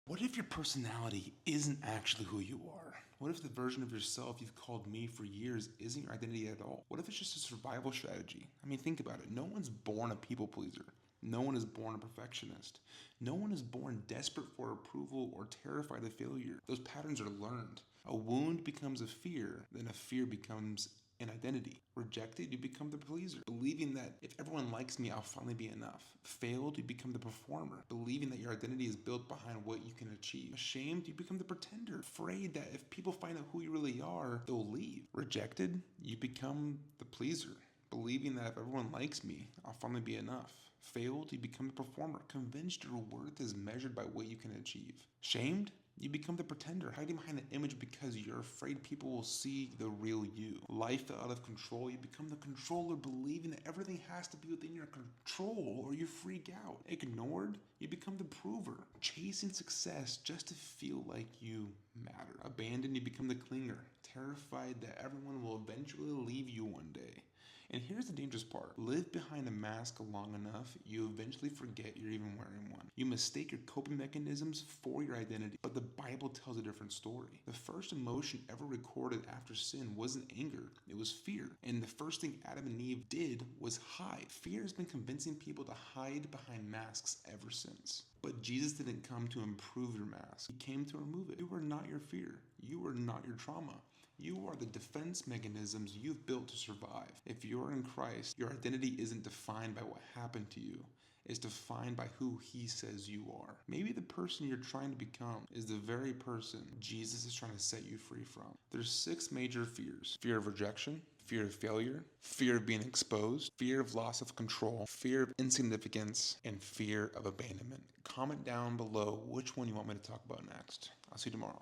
What if your personality isn't actually who you are? What if the version of yourself you've called me for years isn't your identity at all? What if it's just a survival strategy? I mean, think about it. No one's born a people pleaser. No one is born a perfectionist. No one is born desperate for approval or terrified of failure. Those patterns are learned. A wound becomes a fear, then a fear becomes an identity. Rejected, you become the pleaser, believing that if everyone likes me, I'll finally be enough. Failed, you become the performer, believing that your identity is built behind what you can achieve. Ashamed, you become the pretender, afraid that if people find out who you really are, they'll leave. Rejected, you become the pleaser, believing that if everyone likes me, I'll finally be enough. Failed, you become the performer, convinced your worth is measured by what you can achieve. Shamed, you become the pretender, hiding behind an image because you're afraid people will see the real you. Life out of control, you become the controller, believing that everything has to be within your control or you freak out. Ignored, you become the prover, chasing success just to feel like you matter. Abandoned, you become the clinger, terrified that everyone will eventually leave you one day. And here's the dangerous part. Live behind a mask long enough, you eventually forget you're even wearing one. You mistake your coping mechanisms for your identity, but the Bible tells a different story. The first emotion ever recorded after sin wasn't anger, it was fear. And the first thing Adam and Eve did was hide. Fear has been convincing people to hide behind masks ever since. But Jesus didn't come to improve your mask. He came to remove it. You are not your fear. You are not your trauma. You are the defense mechanisms you've built to survive. If you're in Christ, your identity isn't defined by what happened to you. It's defined by who He says you are. Maybe the person you're trying to become is the very person Jesus is trying to set you free from. There's 6 major fears. Fear of rejection, fear of failure, fear of being exposed, fear of loss of control, fear of insignificance, and fear of abandonment. Comment down below which one you want me to talk about next. I'll see you tomorrow.